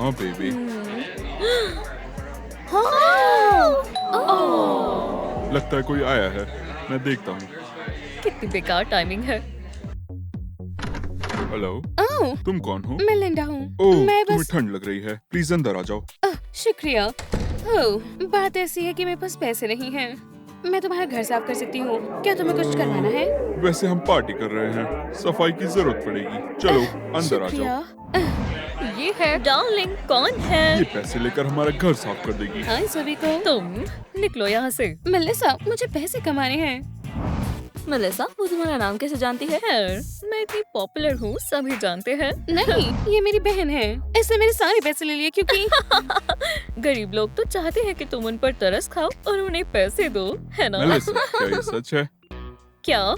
हाँ बेबी। लगता है कोई आया है, मैं देखता हूँ। कितनी बेकार टाइमिंग है। हेलो, ओह, तुम कौन हो? मैं लिंडा हूँ। ओह, मैं तुम्हें बस ठंड लग रही है, प्लीज अंदर आ जाओ। शुक्रिया। ओह, बात ऐसी है कि मेरे पास पैसे नहीं हैं। मैं तुम्हारा घर साफ कर सकती हूँ। क्या तुम्हें कुछ करवाना है? वैसे हम पार्टी कर रहे हैं, सफाई की जरूरत पड़ेगी। चलो अंदर आ शुक्रिया। जाओ। ये है डार्लिंग, कौन है? ये पैसे लेकर हमारा घर साफ कर देगी। हाय सभी को। तुम निकलो यहाँ से। मेलिसा, मुझे पैसे कमाने हैं। मेलिसा, वो तुम्हारा नाम कैसे जानती है? मैं इतनी पॉपुलर हूँ, सभी जानते हैं। नहीं, ये मेरी बहन है। इसने मेरे सारे पैसे ले लिए क्योंकि गरीब लोग तो चाहते हैं कि तुम उन पर तरस खाओ और उन्हें पैसे दो, है ना? मेलिसा, क्या ये सच है? क्या?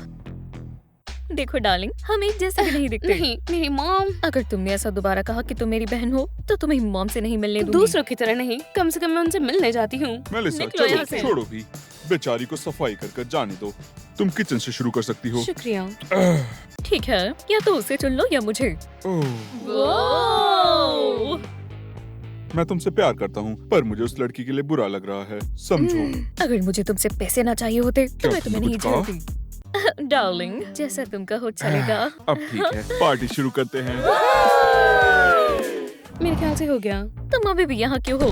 देखो डार्लिंग, हम एक जैसे भी नहीं दिखते। नहीं, मेरी मॉम। अगर तुमने ऐसा दोबारा कहा कि तुम मेरी बहन हो, तो तुम्हें मॉम से नहीं मिलने दूंगी। दूसरों की तरह नहीं, कम से कम मैं उनसे मिलने जाती हूँ। मेलिसा, निकलो चलो यहाँ से। छोड़ो भी, बेचारी को सफाई कर जाने दो। तुम किचन से शुरू कर सकती हो। शुक्रिया। ठीक है, या तो उसे चुन लो या मुझे। ओह, वो मैं तुमसे प्यार करता हूँ, पर मुझे उस लड़की के लिए बुरा लग रहा है, समझो। अगर मुझे तुमसे पैसे ना चाहिए होते तो क्या मैं तुम्हें तुमने नहीं कुछ कहा? जानती। डार्लिंग, जैसा तुम कहो चलेगा। अब ठीक है, पार्टी शुरू करते हैं। मेरे ख्याल से हो गया। तुम अभी भी यहाँ क्यों हो?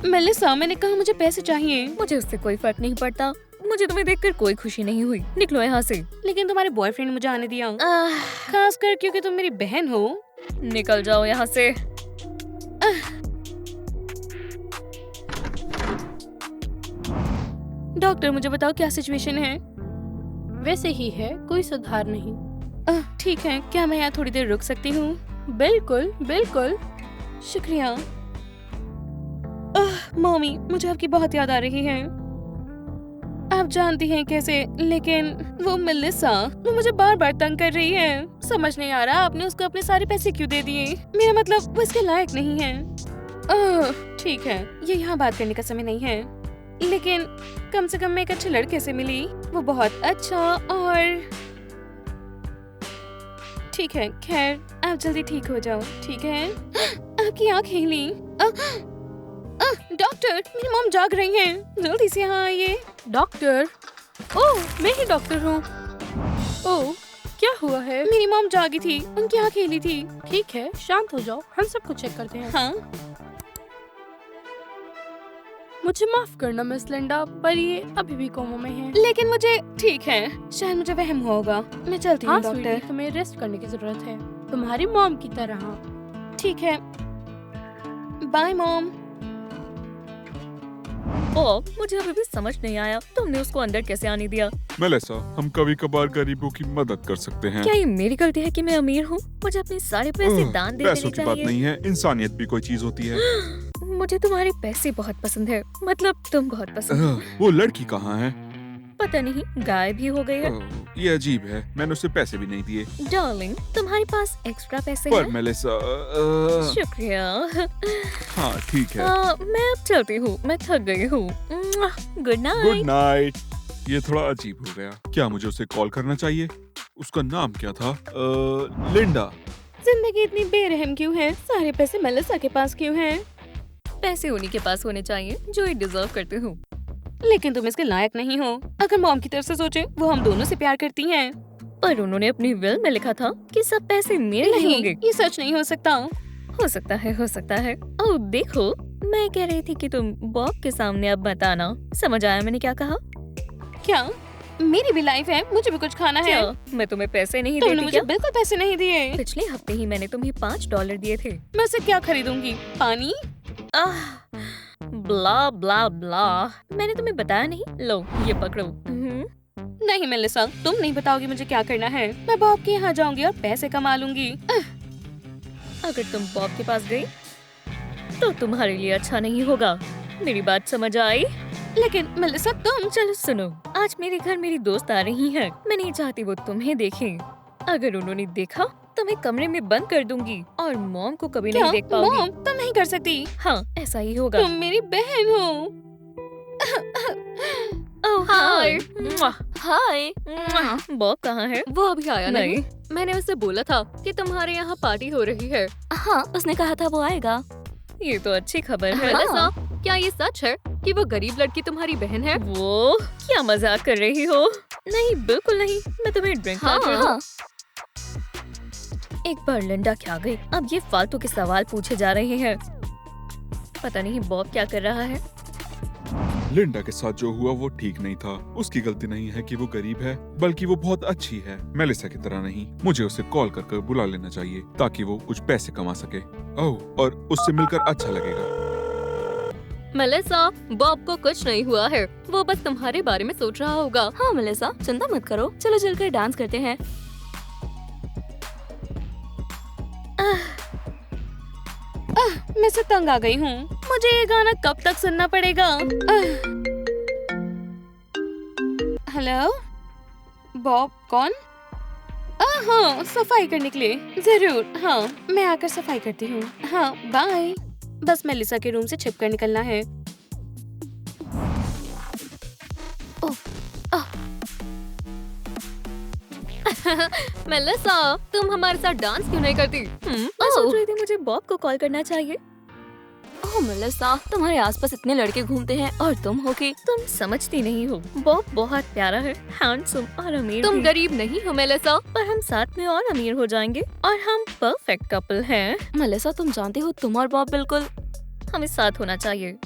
मेलिसा, मैंने कहा मुझे पैसे चाहिए। मुझे उससे कोई फर्क नहीं पड़ता। मुझे तुम्हें देखकर कोई खुशी नहीं हुई। निकलो यहाँ से। लेकिन तुम्हारे बॉयफ्रेंड मुझे आने दिया, खासकर क्योंकि तुम मेरी बहन हो। निकल जाओ यहाँ से। डॉक्टर, मुझे बताओ क्या सिचुएशन है? वैसे ही है, कोई सुधार नहीं। ठीक है, क्या मैं यहाँ थोड़ी देर रुक सकती हूँ? बिल्कुल बिल्कुल। शुक्रिया। मम्मी, मुझे आपकी बहुत याद आ रही है। आप जानती हैं कैसे, लेकिन वो मेलिसा, वो मुझे बार बार तंग कर रही है। समझ नहीं आ रहा आपने उसको अपने सारे पैसे क्यों दे दिए। मेरा मतलब वो इसके लायक नहीं है। ठीक है, ये यहाँ बात करने का समय नहीं है, लेकिन कम से कम मैं एक अच्छे लड़के से मिली। वो बहुत अच्छा और ठीक है। खैर, आप जल्दी ठीक हो जाओ, ठीक है? आपकी आँख हिली। डॉक्टर, मेरी मॉम जाग रही हैं। जल्दी से यहाँ आइए। डॉक्टर? ओह, मैं ही डॉक्टर हूँ। ओह, क्या हुआ है? मेरी मॉम जागी थी, उनकी आँख हिली थी। ठीक है, शांत हो जाओ, हम सबको चेक करते हैं। हाँ, मुझे माफ करना मिस लिंडा, पर ये अभी भी कोमा में है। लेकिन मुझे ठीक है, शायद मुझे वहम हुआ होगा। मैं चलती हूँ हाँ डॉक्टर। स्वीटी, तुम्हें रेस्ट करने की जरूरत है, तुम्हारी मॉम की तरह। ठीक है, बाय मॉम। ओ, मुझे अभी भी समझ नहीं आया, तुमने उसको अंदर कैसे आने दिया? मेलिसा, हम कभी कभार गरीबों की मदद कर सकते हैं। क्या ये मेरी गलती है कि मैं अमीर हूँ? मुझे अपने सारे पैसे ओह, दान दे पैसों देने की बात चाहिए। नहीं है, इंसानियत भी कोई चीज होती है। मुझे तुम्हारे पैसे बहुत पसंद है, मतलब तुम बहुत पसंद हो। वो लड़की कहाँ है? पता नहीं, गायब भी हो गई है। ओह, ये अजीब है, मैंने उसे पैसे भी नहीं दिए। डार्लिंग, तुम्हारे पास एक्स्ट्रा पैसे पर हैं? मेलिसा, शुक्रिया। हाँ ठीक है। मैं अब चलती हूँ, मैं थक गई हूँ। Good good night. नाइट। ये थोड़ा अजीब हो गया। क्या मुझे उसे कॉल करना चाहिए? उसका नाम क्या था? लिंडा। जिंदगी इतनी बेरहम क्यों है? सारे पैसे मेलिसा के पास क्यों हैं? पैसे उन्हीं के पास होने चाहिए जो ये डिजर्व करते हो। लेकिन तुम इसके लायक नहीं हो। अगर मॉम की तरफ से सोचे, वो हम दोनों से प्यार करती हैं। पर उन्होंने अपनी विल में लिखा था कि सब पैसे मेरे ही नहीं, होंगे। ये सच नहीं हो सकता। हो सकता है, हो सकता है। ओह देखो, मैं कह रही थी कि तुम बॉब के सामने अब मत आना। समझ आया मैंने क्या कहा? क्या? मेरी भी लाइफ है, मुझे भी कुछ खाना है। क्या मैं तुम्हें पैसे नहीं तुमने देती मुझे क्या? बिल्कुल पैसे नहीं दिए। पिछले हफ्ते ही मैंने तुम्हें $5 दिए थे। मैं उससे क्या खरीदूंगी? पानी? ब्ला ब्ला ब्ला। मैंने तुम्हें बताया नहीं? लो ये पकड़ो। नहीं मेलिसा, तुम नहीं बताओगी मुझे क्या करना है। मैं बॉब के यहाँ जाऊंगी और पैसे कमा लूंगी। अगर तुम बॉब के पास गई तो तुम्हारे लिए अच्छा नहीं होगा। मेरी बात समझ आई? लेकिन मेलिसा, तुम चलो सुनो, आज मेरे घर मेरी दोस्त आ रही है। मैं नहीं चाहती वो तुम्हें देखें। अगर उन्होंने देखा तो मैं कमरे में बंद कर दूंगी और मॉम को कभी क्या? नहीं देख पाऊंगी। मॉम, तुम नहीं कर सकती। हाँ, ऐसा ही होगा। तुम मेरी बहन हो। ओह हाय। हाय। बॉब कहाँ है? वो अभी आया नहीं। मैंने उसे बोला था कि तुम्हारे यहाँ पार्टी हो रही है। हाँ, उसने कहा था वो आएगा। ये तो अच्छी खबर है। मेलिसा, क्या ये सच है कि वो गरीब लड़की तुम्हारी बहन है? वो क्या मजाक कर रही हो? नहीं, बिल्कुल नहीं। मैं तुम्हें ड्रिंक ला कर दूं? हाँ। एक बार लिंडा क्या गई। अब ये फालतू के सवाल पूछे जा रहे हैं। पता नहीं बॉब क्या कर रहा है। लिंडा के साथ जो हुआ वो ठीक नहीं था। उसकी गलती नहीं है कि वो गरीब है, बल्कि वो बहुत अच्छी है। मेलिसा की तरह नहीं। मुझे उसे कॉल कर बुला लेना चाहिए ताकि वो कुछ पैसे कमा सके। ओह, और उससे मिलकर अच्छा लगेगा। मेलिसा, बॉब को कुछ नहीं हुआ है। वो बस तुम्हारे बारे में सोच रहा होगा। हाँ मेलिसा, चिंता मत करो। चलो चलकर डांस करते हैं। मैं से तंग आ गई हूँ। मुझे ये गाना कब तक सुनना पड़ेगा? हेलो, बॉब कौन? हाँ, सफाई करने के लिए। जरूर, हाँ, मैं आकर सफाई करती हूँ। हाँ, बाय। बस मेलिसा के रूम से छिप कर निकलना है। मेलिसा, तुम हमारे साथ डांस क्यों नहीं करती? मैं सोच रही थी मुझे बॉब को कॉल करना चाहिए। ओह मेलिसा, तुम्हारे आसपास इतने लड़के घूमते हैं और तुम हो कि तुम समझती नहीं हो। बॉब बहुत प्यारा है, हैंडसम और अमीर तुम भी। गरीब नहीं हो मेलिसा। पर हम साथ में और अमीर हो जाएंगे और हम परफेक्ट कपल हैं। मेलिसा, तुम जानती हो तुम और बॉब बिल्कुल। हमें साथ होना चाहिए।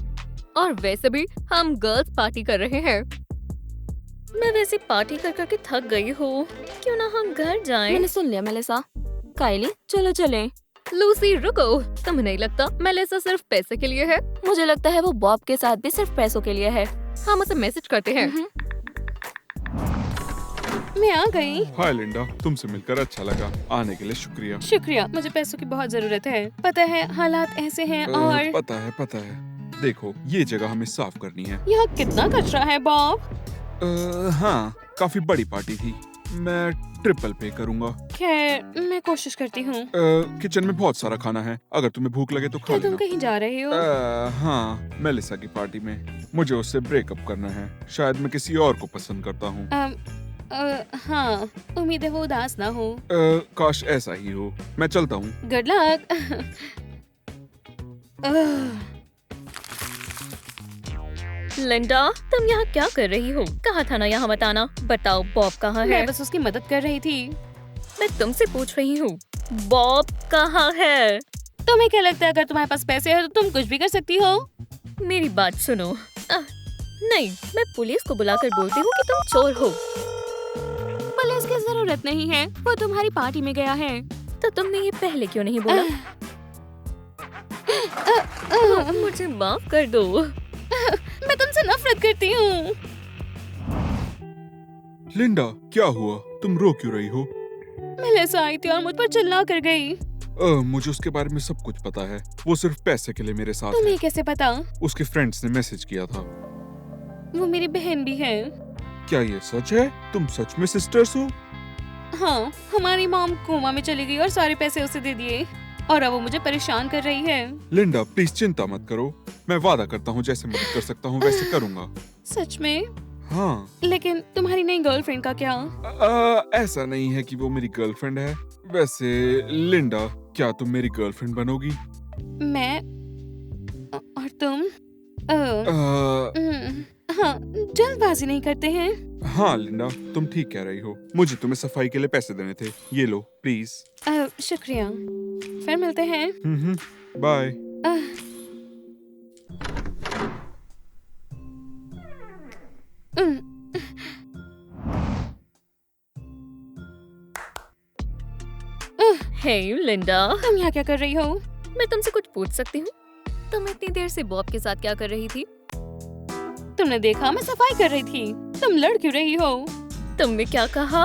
और वैसे भी हम गर्ल्स पार्टी कर रहे हैं। मैं वैसे पार्टी कर करके थक गई हूँ। क्यों ना हम घर जाएं? मैंने सुन लिया मेलिसा। कायली, चलो चलें। लूसी, रुको। तुम्हें नहीं लगता मेलिसा सिर्फ पैसे के लिए है? मुझे लगता है वो बॉब के साथ भी सिर्फ पैसों के लिए है। हम उसे मैसेज करते हैं। मैं आ गई। हाय लिंडा, तुमसे मिलकर अच्छा लगा। आने के लिए शुक्रिया। शुक्रिया। मुझे पैसों की बहुत जरूरत है। पता है हालात ऐसे हैं और पता है। देखो, ये जगह हमें साफ करनी है। यहाँ कितना कचरा है बॉब। हाँ, काफी बड़ी पार्टी थी। मैं ट्रिपल पे करूँगा। खैर, मैं कोशिश करती हूँ। किचन में बहुत सारा खाना है। अगर तुम्हें भूख लगे तो खा क्या तुम लेना। कहीं जा रहे हो? हाँ, मेलिसा की पार्टी में। मुझे उससे ब्रेकअप करना है। शायद मैं किसी और को पसंद करता हूँ। हाँ, उम्मीद है वो उदास ना हो। काश ऐसा ही हो। मैं चलता हूँ। Good luck. लिंडा, तुम यहाँ क्या कर रही हो? कहा था ना यहाँ मत आना। बताओ बॉब कहाँ है? मैं बस उसकी मदद कर रही थी। मैं तुमसे पूछ रही हूँ, बॉब कहाँ है? तुम्हें क्या लगता है अगर तुम्हारे पास पैसे है तो तुम कुछ भी कर सकती हो? मेरी बात सुनो। नहीं, मैं पुलिस को बुलाकर बोलती हूँ कि तुम चोर हो। पुलिस की जरूरत नहीं है, वो तुम्हारी पार्टी में गया है। तो तुमने ये पहले क्यों नहीं बोला? मुझे माफ कर दो। मैं तुमसे नफरत करती हूँ। लिंडा, क्या हुआ? तुम रो क्यों रही हो? मेलिसा आई थी और मुझ पर चिल्ला कर गई। मुझे उसके बारे में सब कुछ पता है। वो सिर्फ पैसे के लिए मेरे साथ है। तुम्हें कैसे पता? उसके फ्रेंड्स ने मैसेज किया था। वो मेरी बहन भी है। क्या ये सच है? तुम सच में सिस्टर्स हो? हाँ, हमारी मॉम कोमा में चली गई और सारे पैसे उसे दे दिए और अब वो मुझे परेशान कर रही है। लिंडा, प्लीज चिंता मत करो। मैं वादा करता हूँ जैसे मदद कर सकता हूँ वैसे करूँगा। सच में? हाँ। लेकिन तुम्हारी नई गर्लफ्रेंड का क्या? ऐसा नहीं है कि वो मेरी गर्लफ्रेंड है। वैसे लिंडा, क्या तुम मेरी गर्लफ्रेंड बनोगी? मैं और तुम? हाँ, जल्दबाजी नहीं करते हैं। हाँ लिंडा, तुम ठीक कह रही हो। मुझे तुम्हें सफाई के लिए पैसे देने थे। ये लो प्लीज। शुक्रिया। फिर मिलते हैं। बाय। हे लिंडा, तुम यहाँ क्या कर रही हो? मैं तुमसे कुछ पूछ सकती हूँ? तुम इतनी देर से बॉब के साथ क्या कर रही थी? तुमने देखा मैं सफाई कर रही थी। तुम लड़ क्यों रही हो? तुमने क्या कहा?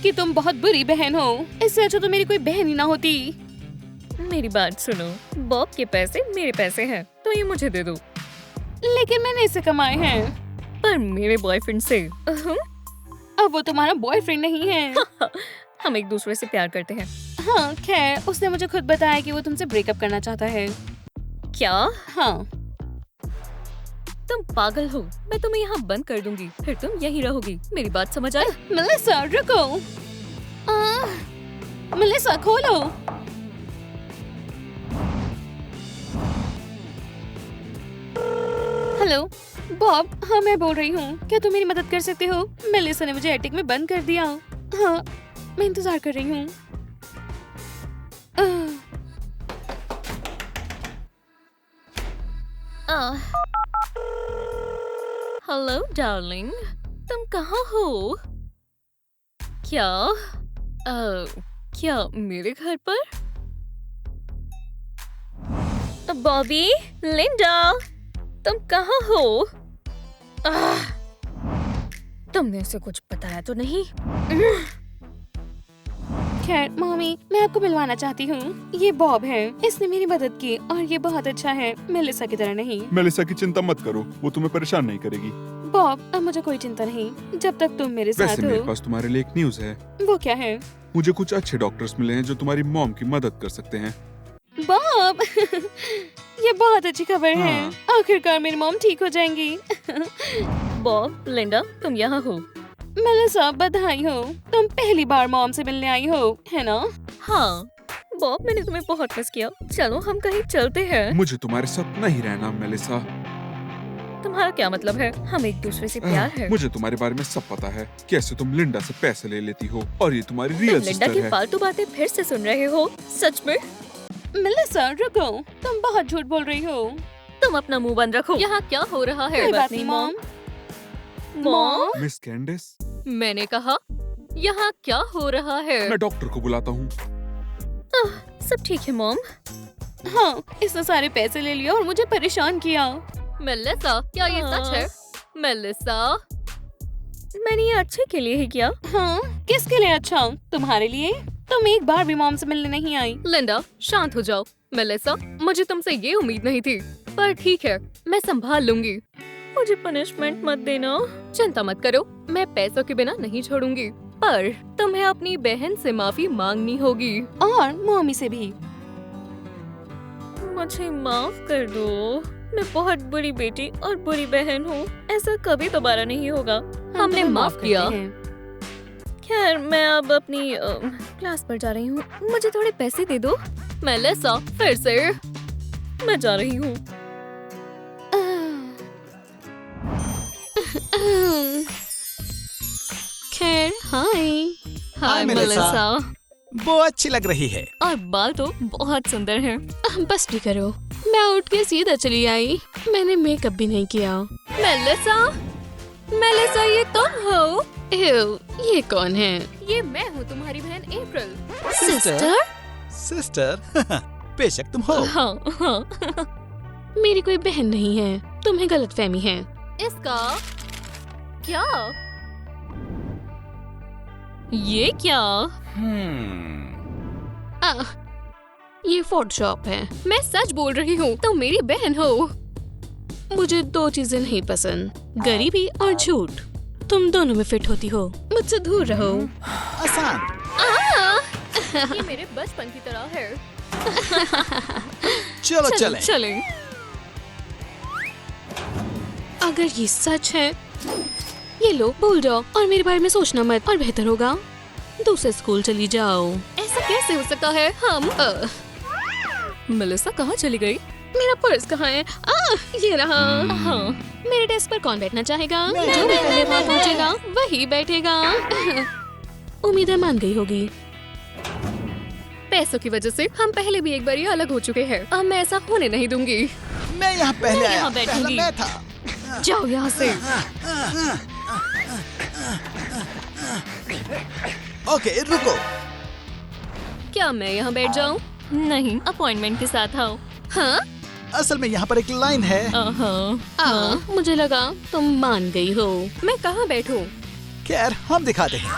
कि तुम बहुत बुरी बहन हो। इससे अच्छा तो मेरी कोई बहन ही ना होती। मेरी बात सुनो, बॉब के पैसे मेरे पैसे हैं, तो ये मुझे दे दो। लेकिन मैंने इसे कमाए हैं। पर मेरे बॉयफ्रेंड से। अब वो तुम्हारा बॉयफ्रेंड नहीं है। हम एक दूसरे से प्यार करते हैं। हाँ, खैर उसने मुझे खुद बताया कि वो तुमसे ब्रेकअप करना चाहता है। क्या? हाँ। तुम पागल हो। मैं तुम्हें यहाँ बंद कर दूंगी, फिर तुम यहीं रहोगी। मेरी बात समझ आई? मेलिसा, रुको। मेलिसा, खोलो। हेलो बॉब, हाँ मैं बोल रही हूँ। क्या तुम मेरी मदद कर सकते हो? मेलिसा ने मुझे एटिक में बंद कर दिया। हाँ, मैं इंतजार कर रही हूँ। हेलो डार्लिंग, तुम कहाँ हो? क्या मेरे घर पर? बॉबी, लिंडा, तुम कहाँ हो? तुमने उसे कुछ बताया तो नहीं? खैर मम्मी, मैं आपको मिलवाना चाहती हूँ। ये बॉब है, इसने मेरी मदद की और ये बहुत अच्छा है, मेलिसा की तरह नहीं। मेलिसा की चिंता मत करो, वो तुम्हें परेशान नहीं करेगी। बॉब, अब मुझे कोई चिंता नहीं जब तक तुम मेरे वैसे साथ मेरे हो। पास तुम्हारे लिए एक न्यूज है। वो क्या है? मुझे कुछ अच्छे डॉक्टर्स मिले हैं जो तुम्हारी मॉम की मदद कर सकते हैं। बॉब ये बहुत अच्छी खबर है। हाँ। आखिरकार मेरी मॉम ठीक हो जाएंगी। बॉब, लिंडा, तुम यहाँ हो? मेलिसा, बधाई हो, तुम पहली बार मॉम से मिलने आई हो, है ना? हाँ बॉब, मैंने तुम्हें बहुत मिस किया। चलो हम कहीं चलते हैं। मुझे तुम्हारे साथ नहीं रहना मेलिसा। तुम्हारा क्या मतलब है? हम एक दूसरे से प्यार है। मुझे तुम्हारे बारे में सब पता है, कैसे तुम लिंडा से पैसे ले लेती हो और ये तुम्हारी रियल तुम लिंडा सिस्टर की है। फालतू बातें फिर से सुन रहे हो? सच में? मेलिसा रुको, तुम बहुत झूठ बोल रही हो। तुम अपना मुंह बंद रखो। यहाँ क्या हो रहा है? कोई बात नहीं मॉम। मॉम, मिस कैंडिस, मैंने कहा यहाँ क्या हो रहा है? मैं डॉक्टर को बुलाता हूँ। सब ठीक है मॉम। हाँ, इसने सारे पैसे ले लिए और मुझे परेशान किया। मेलिसा, क्या ये सच है? मेलिसा, मैंने ये अच्छे के लिए ही किया। हाँ, किसके लिए अच्छा? तुम्हारे लिए? तुम एक बार भी मॉम से मिलने नहीं आई। लिंडा, शांत हो जाओ। मेलिसा, मुझे तुमसे ये उम्मीद नहीं थी, पर ठीक है, मैं संभाल लूंगी। मुझे पनिशमेंट मत देना। चिंता मत करो, मैं पैसों के बिना नहीं छोड़ूंगी, पर तुम्हें अपनी बहन से माफी मांगनी होगी। और मम्मी से भी। मुझे माफ कर दो। मैं बहुत बुरी बेटी और बुरी बहन हूँ। ऐसा कभी दोबारा नहीं होगा। हमने तुम्हें माफ किया। करते हैं। खैर, मैं अब अपनी क्लास पर जा रही हूँ। मुझे थोड़े पैसे दे दो। मेलिसा, फिर से मैं जा रही हूँ। खैर, हाय। हाय मेलिसा। मेलिसा। वो अच्छी लग रही है। और बाल तो बहुत सुंदर हैं। बस भी करो, मैं उठ के सीधा चली आई। मैंने मेकअप भी नहीं किया। मेलिसा, मेलिसा, ये तुम हो? एव, ये कौन है? ये मैं हूँ, तुम्हारी बहन अप्रैल। सिस्टर? सिस्टर? बेशक तुम हो। हाँ हाँ। मेरी कोई बहन नहीं है, तुम्हें गलतफहमी है। इसका क्या? ये क्या? ये फोटोशॉप है। मैं सच बोल रही हूँ, तुम मेरी बहन हो। मुझे दो चीजें नहीं पसंद, गरीबी और झूठ। तुम दोनों में फिट होती हो, मुझसे दूर रहो। आसान। ये मेरे बचपन की तरह है। चलो चलें। चलें। अगर ये सच है, ये लो भूल जाओ और मेरे बारे में सोचना मत, और बेहतर होगा दूसरे स्कूल चली जाओ। ऐसा कैसे हो सकता है? हम मेलिसा कहाँ चली गई? मेरा पर्स कहाँ है? ये रहा। हाँ, मेरे डेस्क पर कौन बैठना चाहेगा? मैं, जो भी मैं, पहले मैं, वहाँ मैं, पहुँचेगा वही बैठेगा। उम्मीद है मान गई होगी। पैसों की वजह से हम पहले भी एक बार ये अलग हो चुके हैं। अब मैं ऐसा होने नहीं दूंगी। मैं यहाँ पहले मैं आया। यहाँ पहला बैठूंगी। मैं था। जाओ यहाँ से। ओके रुको। क्या मैं यहाँ बैठ जाऊँ? नहीं, अपॉइंटमेंट के साथ आओ। हाँ? असल में यहाँ पर एक लाइन है। हाँ। मुझे लगा तुम मान गई हो। मैं कहाँ बैठूं? खैर हम दिखाते हैं।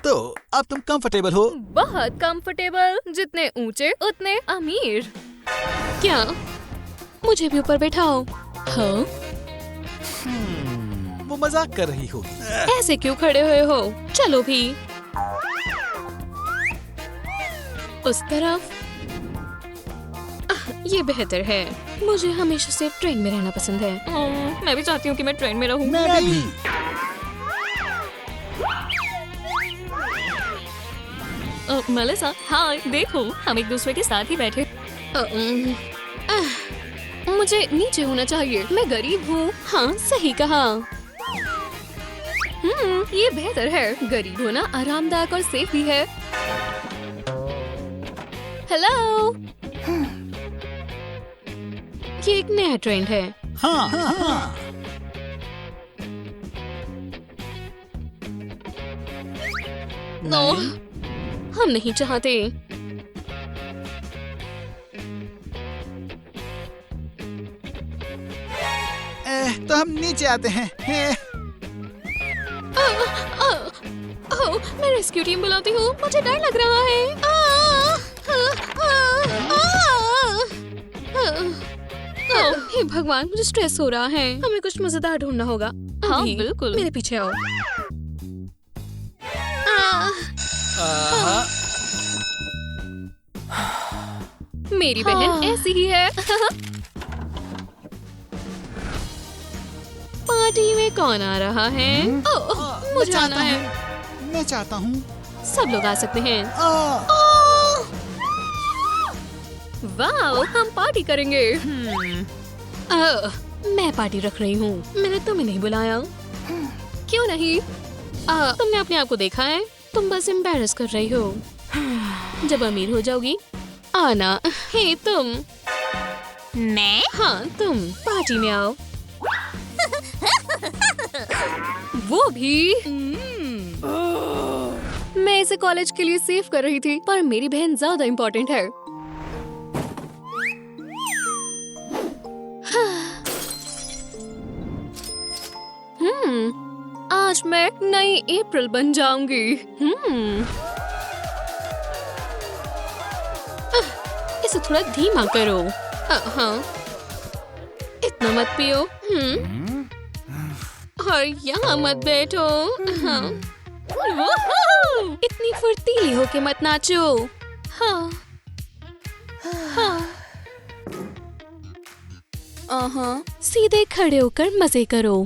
तो अब तुम कंफर्टेबल हो? बहुत कंफर्टेबल। जितने ऊंचे उतने अमीर। क्या मुझे भी ऊपर बैठाओ? हाँ? वो मजाक कर रही होगी। ऐसे क्यों खड़े हुए हो? चलो भी उस तरफ। ये बेहतर है। मुझे हमेशा से ट्रेन में रहना पसंद है। मैं भी चाहती हूँ कि मैं ट्रेन में रहूँ। मैं भी। मेलिसा, हाँ देखो, हम एक दूसरे के साथ ही बैठे। मुझे नीचे होना चाहिए, मैं गरीब हूँ। हाँ, सही कहा। ये बेहतर है। गरीब होना आरामदायक और सेफ भी है। हेलो, ये एक नया ट्रेंड है। हाँ, हाँ। नो, हम नहीं चाहते। तो हम नीचे आते हैं। मैं रेस्क्यू टीम बुलाती हूँ, मुझे डर लग रहा है। हे भगवान, मुझे स्ट्रेस हो रहा है। हमें कुछ मजेदार ढूंढना होगा। हाँ, अभी, बिल्कुल। मेरे पीछे आओ। मेरी बहन ऐसी ही है। पार्टी में कौन आ रहा है? मुझे आना है। मैं चाहता हूँ। सब लोग आ सकते हैं। वाह, हम पार्टी करेंगे। मैं पार्टी रख रही हूँ। मैंने तुम्हें नहीं बुलाया। क्यों नहीं? तुमने अपने आप को देखा है? तुम बस एम्बैरस कर रही हो। जब अमीर हो जाओगी आना। हे तुम। मैं? हाँ, तुम पार्टी में आओ। वो भी। मैं इसे कॉलेज के लिए सेव कर रही थी, पर मेरी बहन ज्यादा इम्पोर्टेंट है। आज मैं नई अप्रैल बन जाऊंगी। इसे थोड़ा धीमा करो। हाँ, इतना मत पियो। और यहाँ मत बैठो। हाँ, इतनी फुर्तीली होके मत नाचो। हाँ, हाँ। सीधे खड़े होकर मजे करो।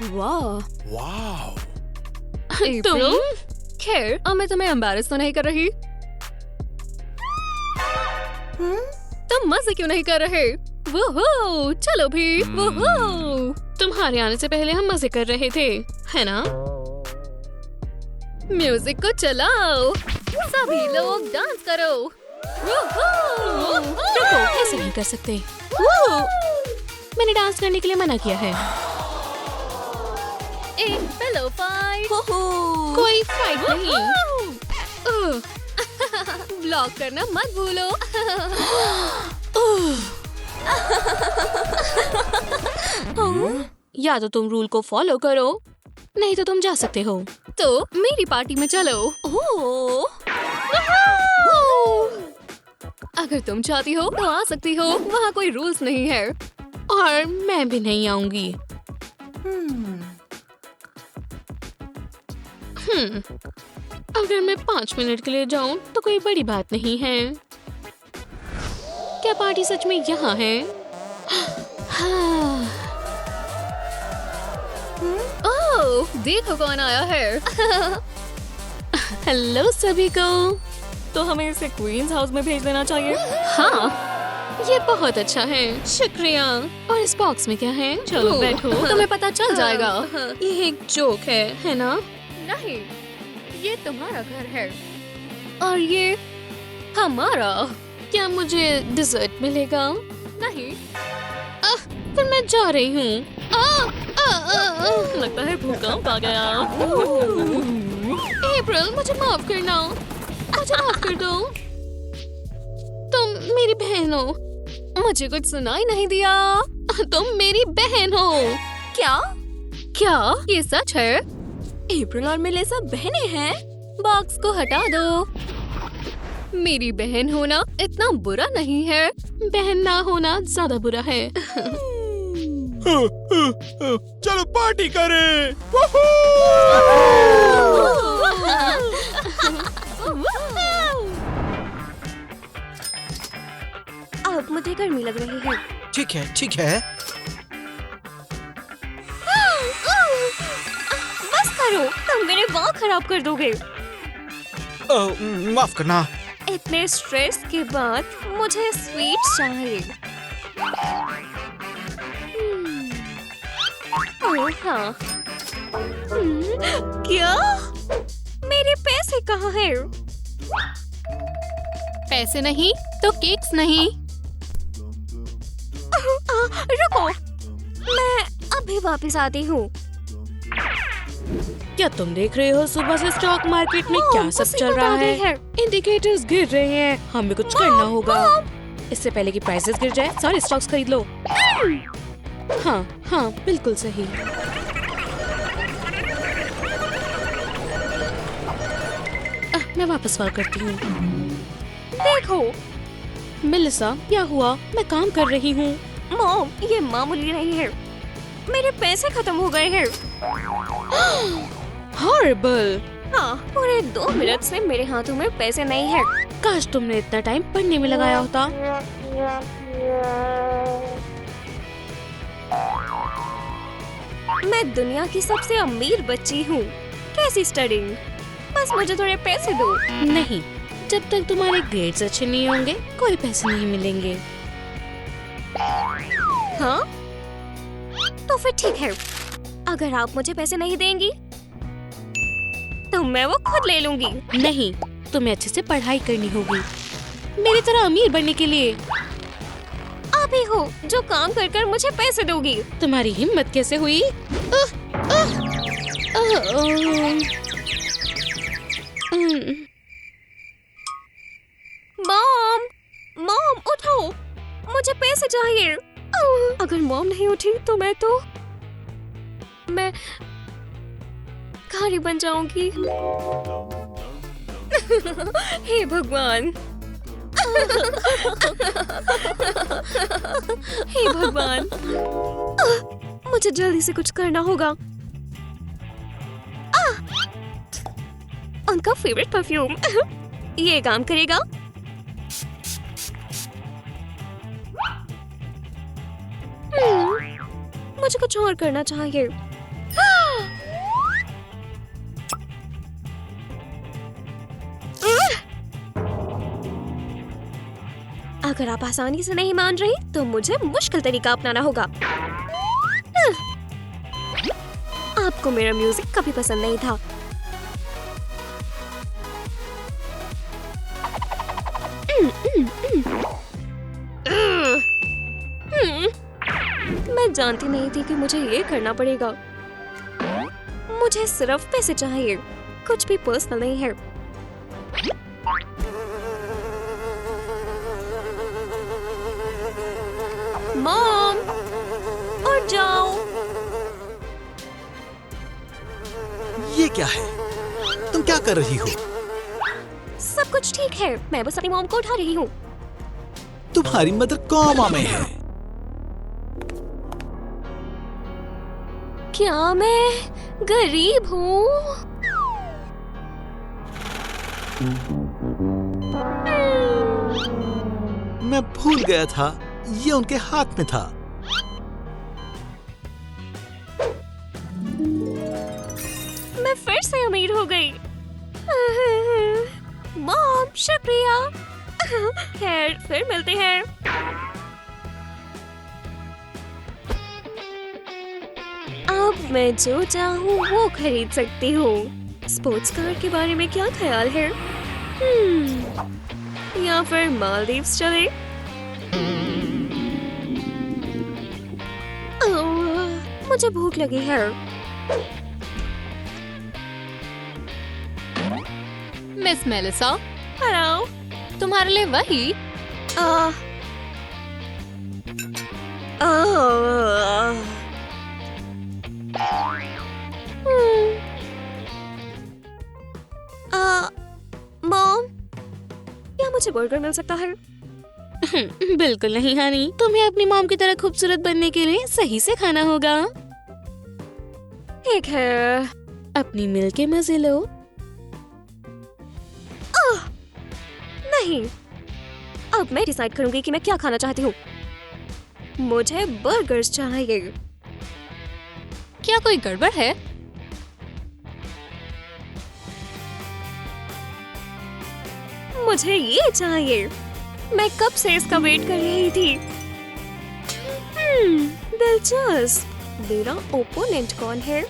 वाह, तुम तुम? खैर, अब मैं तुम्हें एम्बैरस तो नहीं कर रही। तुम मजे क्यों नहीं कर रहे? वोहो, चलो भी। वोहो। तुम्हारे आने से पहले हम मजे कर रहे थे, है ना? म्यूजिक को चलाओ, सभी लोग डांस करो। रुको, ऐसे नहीं कर सकते। मैंने डांस करने के लिए मना किया है। एक पिलो फाइट। कोई फाइट नहीं। ब्लॉक करना मत भूलो। या तो तुम रूल को फॉलो करो, नहीं तो तुम जा सकते हो। तो मेरी पार्टी में चलो। अगर तुम चाहती हो तो आ सकती हो, वहाँ कोई रूल्स नहीं है। और मैं भी नहीं आऊंगी। अगर मैं 5 मिनट के लिए जाऊं तो कोई बड़ी बात नहीं है। क्या पार्टी सच में यहाँ है? ओह, देखो कौन आया है। हेलो सभी को। तो हमें इसे क्वींस हाउस में भेज देना चाहिए। हाँ, ये बहुत अच्छा है, शुक्रिया। और इस बॉक्स में क्या है? चलो बैठो, तुम्हें पता चल जाएगा। ये एक जोक है ना? नहीं, ये तुम्हारा घर है और ये हमारा। क्या मुझे डिजर्ट मिलेगा? नहीं, फिर मैं जा रही हूँ। लगता है भूकंप आ गया। अप्रैल, मुझे माफ करना। मुझे माफ कर दो। तुम मेरी बहन हो। मुझे कुछ सुनाई नहीं दिया। तुम मेरी बहन हो। क्या? क्या ये सच है? अप्रैल और मेलिसा बहनें हैं? बॉक्स को हटा दो। मेरी बहन होना इतना बुरा नहीं है। बहन ना होना ज्यादा बुरा है। चलो पार्टी करें। अब मुझे गर्मी लग रही है। ठीक है, ठीक है। बस करो, तुम मेरे बाल खराब कर दोगे। माफ करना। इतने स्ट्रेस के बाद मुझे स्वीट चाहिए। ओह हाँ। क्या? मेरे पैसे कहाँ हैं? पैसे नहीं तो केक्स नहीं। रुको, मैं अभी वापस आती हूँ। क्या तुम देख रहे हो सुबह से स्टॉक मार्केट में क्या सब चल मुसीबत रहा आ गई है? इंडिकेटर्स गिर रहे हैं, हमें कुछ करना होगा। इससे पहले कि प्राइसेस गिर जाए सारे स्टॉक्स खरीद लो। हाँ हाँ बिल्कुल सही। मैं वापस कॉल करती हूँ। देखो मेलिसा क्या हुआ? मैं काम कर रही हूँ। मॉम, ये मामूली नहीं है। मेरे पैसे खत्म हो गए हैं। हॉरिबल। हाँ, पूरे 2 मिनट से मेरे हाथों में पैसे नहीं है। काश तुमने इतना टाइम पढ़ने में लगाया होता। मैं दुनिया की सबसे अमीर बच्ची हूँ। कैसी स्टडिंग? बस मुझे थोड़े पैसे दो। नहीं, जब तक तुम्हारे ग्रेड्स अच्छे नहीं होंगे कोई पैसे नहीं मिलेंगे। हाँ? तो फिर ठीक है। अगर आप मुझे पैसे नहीं देंगी तो मैं वो खुद ले लूंगी। नहीं, तुम्हें अच्छे से पढ़ाई करनी होगी मेरी तरह अमीर बनने के लिए। आप ही हो जो काम कर कर मुझे पैसे दोगी। तुम्हारी हिम्मत कैसे हुई? मॉम, मॉम उठो, मुझे पैसे चाहिए। अगर मॉम नहीं उठी तो मैं खारी बन जाऊंगी। हे भगवान। हे भगवान, मुझे जल्दी से कुछ करना होगा। उनका फेवरेट परफ्यूम। ये काम करेगा। मुझे कुछ और करना चाहिए। अगर आप आसानी से नहीं मान रही तो मुझे मुश्किल तरीका अपनाना होगा। आपको मेरा म्यूजिक कभी पसंद नहीं था। मैं जानती नहीं थी कि मुझे ये करना पड़ेगा। मुझे सिर्फ पैसे चाहिए, कुछ भी पर्सनल नहीं है। मॉम, उठ जाओ। ये क्या है? तुम क्या कर रही हो? सब कुछ ठीक है, मैं बस अपनी मॉम को उठा रही हूँ। तुम्हारी मदर कोमा में है। क्या मैं गरीब हूँ? मैं भूल गया था, ये उनके हाथ में था। मैं फिर से अमीर हो गई। मॉम, शुक्रिया। खैर, फिर मिलते हैं। अब मैं जो चाहूँ वो खरीद सकती हूँ। स्पोर्ट्स कार के बारे में क्या ख्याल है? या फिर मालदीव्स चले? मुझे भूख लगी है। Miss Melissa, hello. तुम्हारे लिए वही। मॉम, क्या मुझे बर्गर मिल सकता है? बिल्कुल नहीं हनी, तुम्हें अपनी मॉम की तरह खूबसूरत बनने के लिए सही से खाना होगा। ठीक है। अपनी मिल के मजे लो। नहीं, अब मैं डिसाइड करूंगी कि मैं क्या खाना चाहती हूँ। मुझे बर्गर्स चाहिए। क्या कोई गड़बड़ है? मुझे ये चाहिए। मैं कब से इसका वेट कर रही थी। दिलचस्प। मेरा ओपोनेंट कौन है?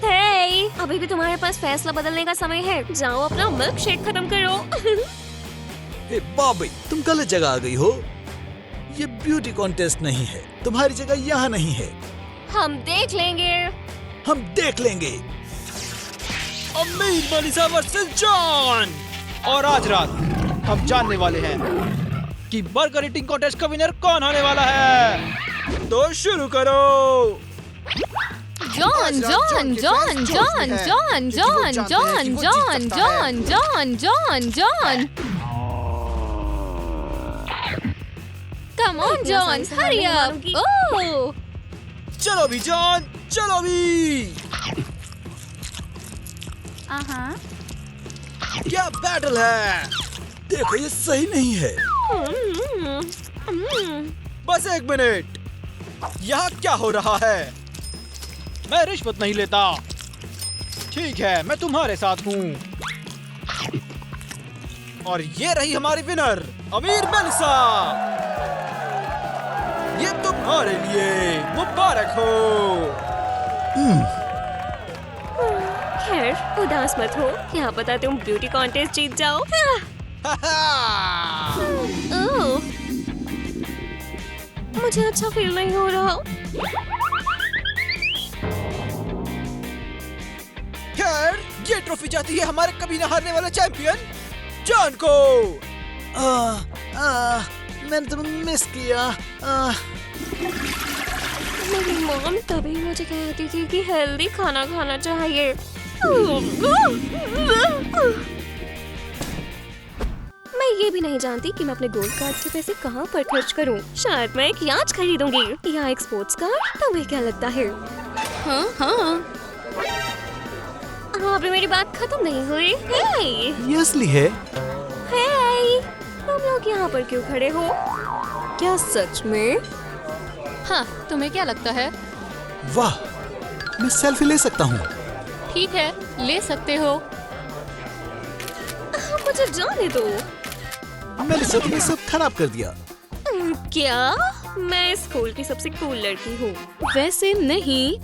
हे, अभी भी तुम्हारे पास फैसला बदलने का समय है। जाओ अपना मिल्क शेक खत्म करो। ए बॉबी, तुम गलत जगह आ गई हो। ये ब्यूटी कॉन्टेस्ट नहीं है, तुम्हारी जगह यहाँ नहीं है। हम देख लेंगे। हम देख लेंगे। अमीर मेलिसा वर्सेस जॉन। और आज रात हम जानने वाले हैं कि बर्गर ईटिंग कॉन्टेस्ट का विनर कौन होने वाला है। तो शुरू करो। John John John John John John John John John John John John come on John, hurry up. Oh चलो भी जॉन, चलो भी। क्या बैटल है? देखो ये सही नहीं है। बस एक मिनट, यहाँ क्या हो रहा है? मैं रिश्वत नहीं लेता। ठीक है, मैं तुम्हारे साथ हूँ। और ये रही हमारी विनर, अमीर मेलिसा। ये तुम्हारे लिए मुबारक हो। खैर, उदास मत हो। क्या पता तुम ब्यूटी कॉन्टेस्ट जीत जाओ। ओह, मुझे अच्छा फील नहीं हो रहा। खैर, ये ट्रॉफी जाती है हमारे कभी न हारने वाले चैंपियन जॉन को। मैंने तुम्हें मिस किया। मेरी मॉम तभी मुझे कहती थी कि हेल्दी खाना खाना चाहिए। मैं ये भी नहीं जानती कि मैं अपने गोल्ड कार्ड के पैसे कहाँ पर खर्च करूँ। शायद मैं एक याच खरीदूंगी या एक स्पोर्ट्स कार। तुम्हें क्या लगता है? हाँ हाँ अभी मेरी बात खत्म नहीं हुई। ये असली है। हे, तुम लोग यहाँ पर क्यों खड़े हो? क्या सच में? हाँ, तुम्हें क्या लगता है? वाह, मैं सेल्फी ले सकता हूँ। ठीक है, ले सकते हो। मुझे जाने दो। मेलिसा, तुमने सब खराब कर दिया। क्या? मैं स्कूल की सबसे कूल लड़की हूँ। वैसे नहीं,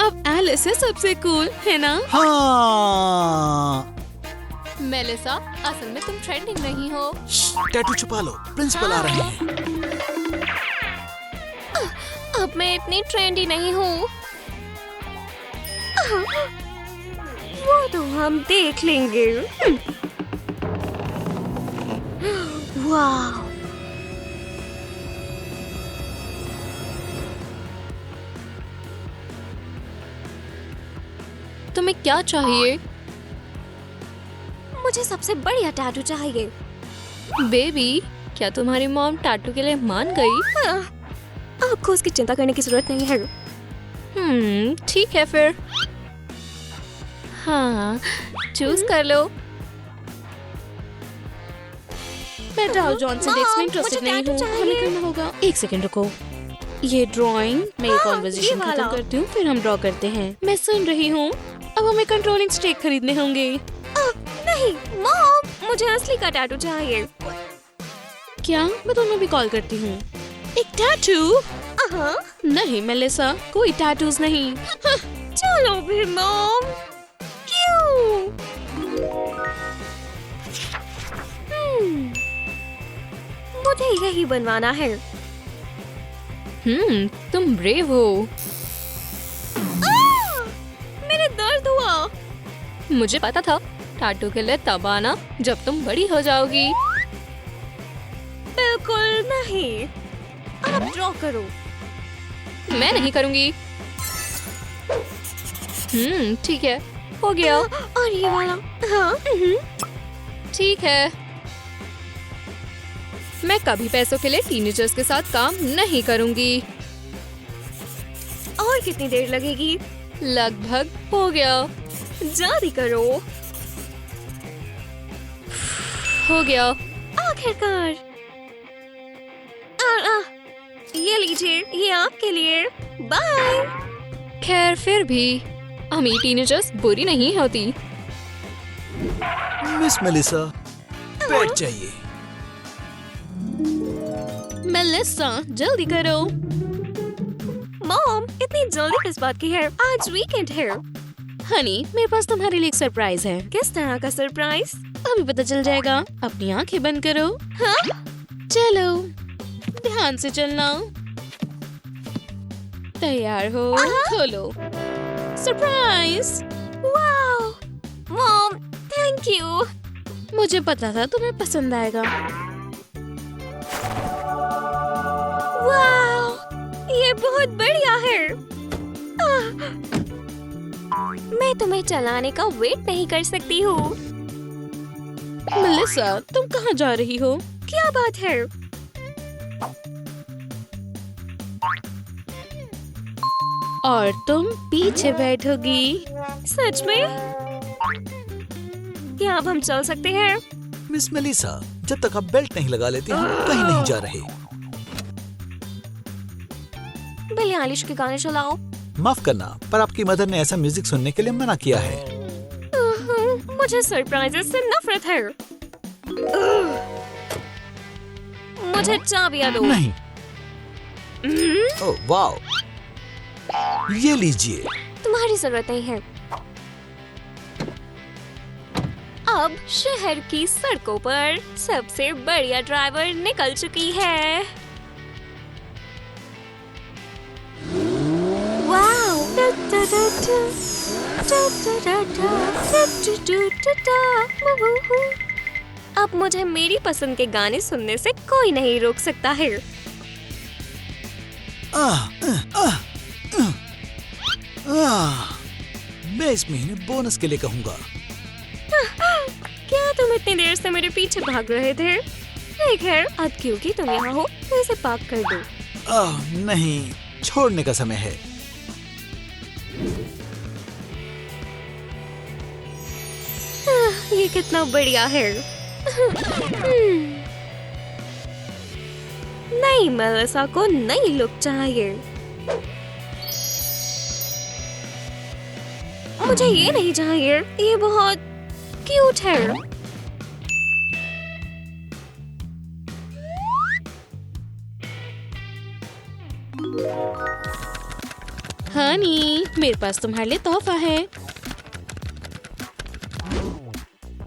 अब एलिस है सबसे कूल, है ना? हाँ। मेलिसा, असल में तुम ट्रेंडिंग नहीं हो। टैटू छुपा लो, प्रिंसिपल आ रहे हैं। अब मैं इतनी ट्रेंडी नहीं हूँ। वो तो हम देख लेंगे। वाह, तुम्हें क्या चाहिए? मुझे सबसे बढ़िया टैटू चाहिए। बेबी, क्या तुम्हारी मॉम टैटू के लिए मान गई? आपको उसकी चिंता करने की जरूरत नहीं है। ठीक है फिर। हाँ, चूज कर लो। मैं डाउ जॉनसन डेट्स में मॉम, इंटरेस्टेड मुझे नहीं टैटू हूँ। चाहिए। हमें करना होगा। एक सेकंड रुको। ये ड्राइंग, मैं ये कॉन्वर्सेशन ये वाला। खत्म करती हूँ, फिर हम ड्रॉ करते हैं। मैं सुन रही हूँ। अब हमें कंट्रोलिंग स्टेक खरीदने होंगे। नहीं मॉम, मुझे असली का टैटू चाहिए। क्या? मैं तुम्हें भी कॉल करती हूँ। एक टैटू? हाँ, नहीं मेलिसा, कोई टैटूज नहीं। चलो भी मॉम। क्यों? मुझे यही बनवाना है। तुम ब्रेव हो। मेरे दर्द हुआ। मुझे पता था टैटू के लिए तब आना जब तुम बड़ी हो जाओगी। बिल्कुल नहीं। आप ड्रॉ करो। मैं नहीं करूंगी। ठीक है, हो गया। और ये वाला। हाँ। ठीक है। मैं कभी पैसों के लिए टीनेजर्स के साथ काम नहीं करूंगी। और कितनी देर लगेगी? लगभग हो गया। जल्दी करो। हो गया। आखिरकार। ये लीजिए, ये आपके लिए। बाय। खैर फिर भी अमीर टीनेजर्स बुरी नहीं होती। मिस मेलिसा, बैठ जाइए। मेलिसा जल्दी करो। मॉम, इतनी जल्दी किस बात की है? आज वीकेंड है। हनी, मेरे पास तुम्हारे लिए एक सरप्राइज है। किस तरह का सरप्राइज? अभी पता चल जाएगा। अपनी आंखें बंद करो। हाँ? चलो, ध्यान से चलना। तैयार हो? खोलो। Surprise. Wow, mom, thank you. मुझे पता था तुम्हें पसंद आएगा। वाओ, ये बहुत बढ़िया है। मैं तुम्हें चलाने का वेट नहीं कर सकती हूँ। मेलिसा, तुम कहाँ जा रही हो? क्या बात है? और तुम पीछे बैठोगी। सच में? क्या अब हम चल सकते हैं? मिस मेलिसा, जब तक आप बेल्ट नहीं लगा लेती हम कहीं नहीं जा रहे। बिली आइलिश के गाने चलाओ। माफ करना, पर आपकी मदर ने ऐसा म्यूजिक सुनने के लिए मना किया है। मुझे सरप्राइजेस से नफरत है। मुझे चाबियां दो। नहीं। ओह वाओ, ये लीजिए। तुम्हारी जरूरत नहीं है। अब शहर की सड़कों पर सबसे बढ़िया ड्राइवर निकल चुकी है। वाओ! अब मुझे मेरी पसंद के गाने सुनने से कोई नहीं रोक सकता है। मैं इस महीने बोनस के लिए कहूँगा। क्या तुम इतनी देर से मेरे पीछे भाग रहे थे? ठीक है, अब क्योंकि तुम यहाँ हो तो इसे पार्क कर दो। नहीं, छोड़ने का समय है। ये कितना बढ़िया है। नई मेलिसा को नई लुक चाहिए। मुझे ये नहीं चाहिए, ये बहुत क्यूट है। हनी, मेरे पास तुम्हारे लिए तोहफा है।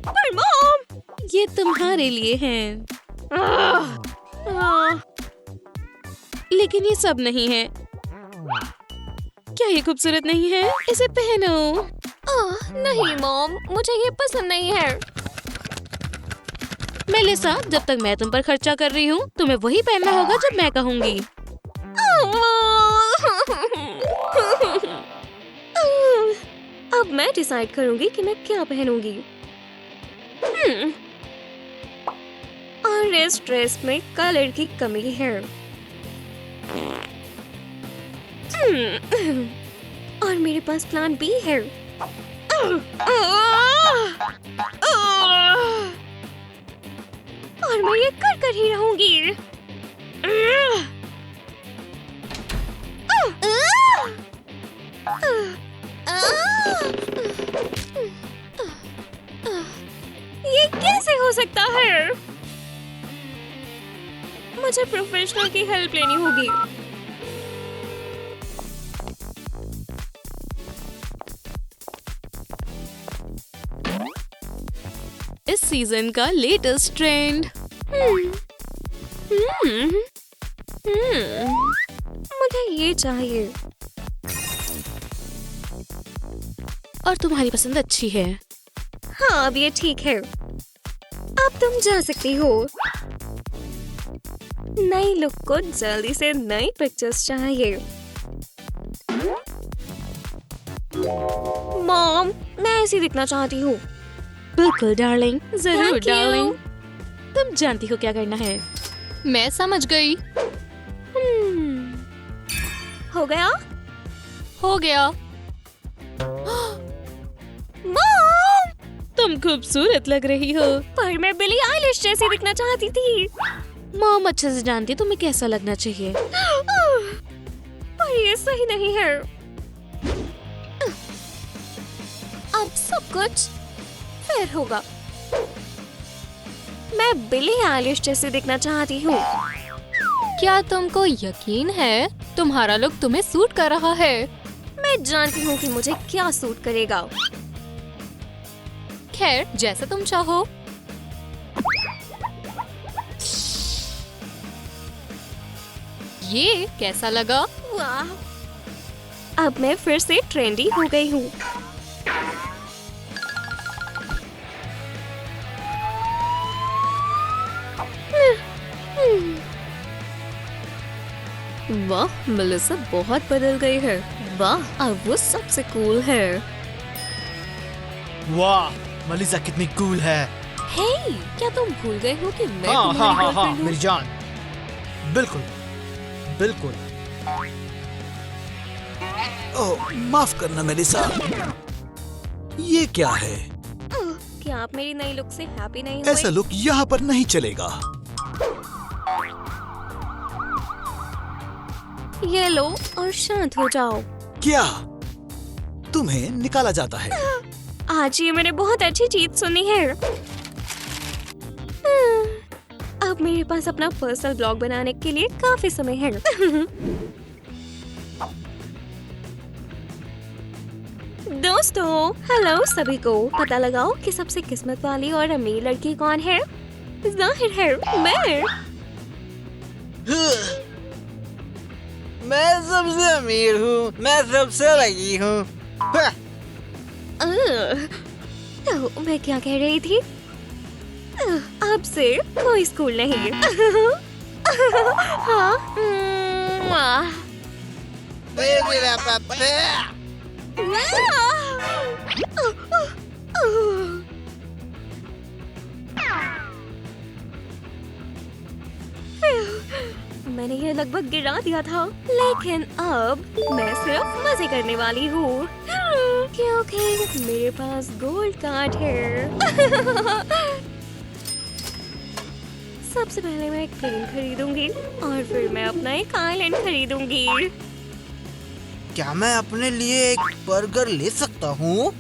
पर मॉम, ये तुम्हारे लिए है। लेकिन ये सब नहीं है। क्या ये खूबसूरत नहीं है? इसे पहनो। नहीं मॉम, मुझे ये पसंद नहीं है। मेलिसा, जब तक मैं तुम पर खर्चा कर रही हूँ, तुम्हें वही पहनना होगा जब मैं कहूँगी। अब मैं डिसाइड करूंगी कि मैं क्या पहनूंगी। और इस ड्रेस में कलर की कमी है। और मेरे पास प्लान बी है। और मैं ये कर ही रहूंगी। ये कैसे हो सकता है? मुझे प्रोफेशनल की हेल्प लेनी होगी। इस सीजन का लेटेस्ट ट्रेंड। मुझे ये चाहिए। और तुम्हारी पसंद अच्छी है। हाँ, अब ये ठीक है। अब तुम जा सकती हो। नई लुक को जल्दी से नई पिक्चर्स चाहिए। मॉम, मैं ऐसी दिखना चाहती हूँ। बिल्कुल डार्लिंग, जरूर Thank you. डार्लिंग। तुम जानती हो क्या करना है। मैं समझ गई। हो गया? हो गया। मॉम, तुम खूबसूरत लग रही हो। पर मैं बिली आइलिश जैसी दिखना चाहती थी। मॉम अच्छे से जानती है तुम्हें कैसा लगना चाहिए। पर ये सही नहीं है। अब सब कुछ फिर होगा। मैं बिली आइलिश जैसे दिखना चाहती हूँ। क्या तुमको यकीन है तुम्हारा लुक तुम्हें सूट कर रहा है? मैं जानती हूँ कि मुझे क्या सूट करेगा। खैर, जैसा तुम चाहो। ये कैसा लगा? वाह, अब मैं फिर से ट्रेंडी हो गई हूँ। वाह, मेलिसा बहुत बदल गई है। वाह, अब वो सबसे कूल है। वाह, मेलिसा कितनी कूल है। हे, क्या तुम भूल गए हो कि मैं हाँ हाँ तुम्हारी हाँ हाँ, गर्लफ्रेंड हूँ? मेरी जान। बिल्कुल बिल्कुल। ओह, माफ करना मेलिसा। ये क्या है? क्या आप मेरी नई लुक से हैप्पी नहीं हुए? ऐसा लुक यहाँ पर नहीं चलेगा। ये लो और शांत हो जाओ। क्या तुम्हें निकाला जाता है? आज ये मैंने बहुत अच्छी चीज सुनी है। अब मेरे पास अपना पर्सनल ब्लॉग बनाने के लिए काफी समय है। दोस्तों, हेलो सभी को। पता लगाओ कि सबसे किस्मत वाली और अमीर लड़की कौन है। जाहिर है मैं। मैं सबसे अमीर हूँ, मैं सबसे लगी हूँ। तो मैं क्या कह रही थी? अब से कोई स्कूल नहीं। हाँ, वाह। मेरा पापा। मैंने ये लगभग गिरा दिया था, लेकिन अब मैं सिर्फ मजे करने वाली हूँ क्योंकि मेरे पास गोल्ड कार्ड है। सबसे पहले मैं एक प्लेन खरीदूंगी और फिर मैं अपना एक आइलैंड खरीदूंगी। क्या मैं अपने लिए एक बर्गर ले सकता हूँ?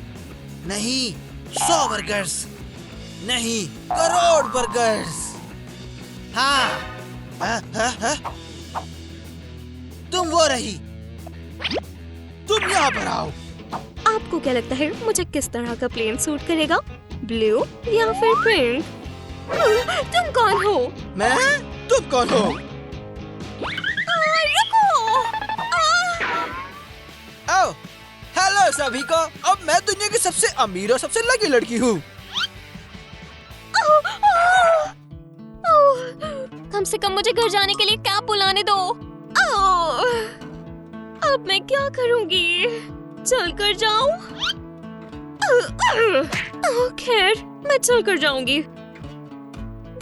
नहीं, 100 बर्गर्स नहीं, करोड़ बर्गर्स। हाँ, तुम वो रही, तुम यहाँ पर आओ। आपको क्या लगता है मुझे किस तरह का प्लेन सूट करेगा? ब्लू या फिर पिंक? तुम कौन हो? मैं? तुम कौन हो? ओह, हेलो सभी को। अब मैं दुनिया की सबसे अमीर और सबसे लकी लड़की हूँ। कम से कम मुझे घर जाने के लिए कैब बुलाने दो। अब मैं क्या करूंगी? चल कर जाऊं? खैर, मैं चल कर जाऊंगी।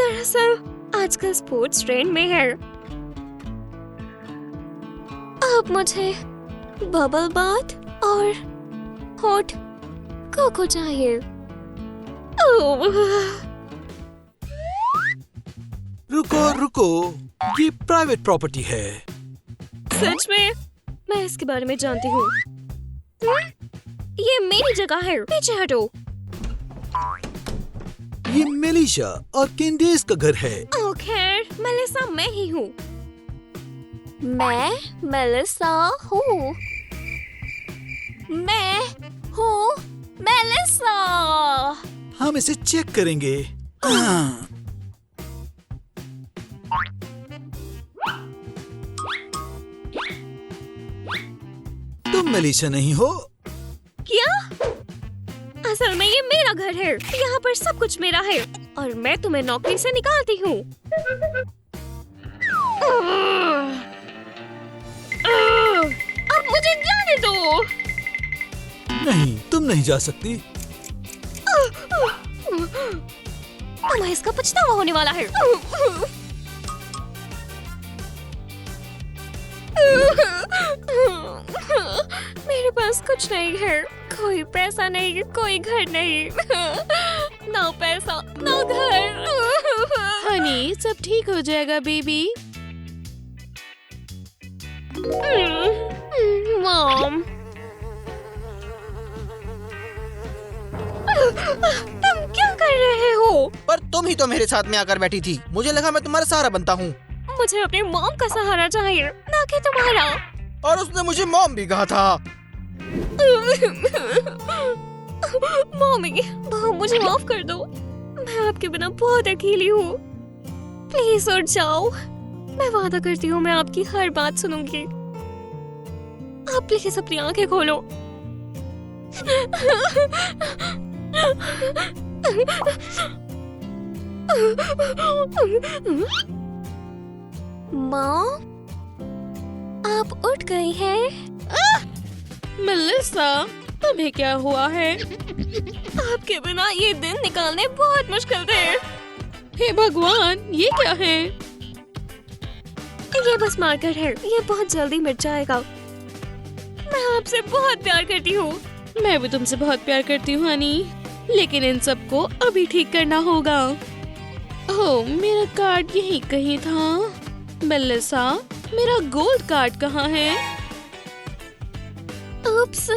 दरअसल आजकल स्पोर्ट्स ट्रेंड में है। अब मुझे बबल बाथ और हॉट कोको चाहिए। रुको रुको, ये प्राइवेट प्रॉपर्टी है। सच में? मैं इसके बारे में जानती हूँ। ये मेरी जगह है, पीछे हटो। ये मेलिशा और कैंडेस का घर है। ओह खैर, मेलिसा मैं ही हूँ। मैं मेलिसा हूँ। मैं हूँ मेलिसा। हम इसे चेक करेंगे। हाँ। तुम मेलिशा नहीं हो? क्या? असल में ये मेरा घर है। यहाँ पर सब कुछ मेरा है और मैं तुम्हें नौकरी से निकालती हूँ। अब मुझे जाने दो। नहीं, तुम नहीं जा सकती। तुम्हें इसका पछतावा होने वाला है। मेरे पास कुछ नहीं है, कोई पैसा नहीं, कोई घर नहीं। ना पैसा, ना घर। हनी, सब ठीक हो जाएगा बेबी। मॉम, तुम क्या कर रहे हो? पर तुम ही तो मेरे साथ में आकर बैठी थी। मुझे लगा मैं तुम्हारा सहारा बनता हूँ। मुझे अपनी मॉम का सहारा चाहिए, ना कि तुम्हारा। और उसने मुझे मॉम भी कहा था। मॉमी, मुझे माफ कर दो। मैं आपके बिना बहुत अकेली हूँ। प्लीज उठ जाओ। मैं वादा करती हूँ मैं आपकी हर बात सुनूंगी। आप प्लीज अपनी आंखें खोलो। माँ, आप उठ गई हैं? मेलिसा, तुम्हें क्या हुआ है? आपके बिना ये दिन निकालने बहुत मुश्किल थे। हे भगवान, ये क्या है? ये बस मार्कर है, ये बहुत जल्दी मिट जाएगा। मैं आपसे बहुत प्यार करती हूँ। मैं भी तुमसे बहुत प्यार करती हूँ हनी, लेकिन इन सबको अभी ठीक करना होगा। ओह, मेरा कार्ड यहीं कहीं था। मेलिसा, मेरा गोल्ड कार्ड कहाँ है? उप्स,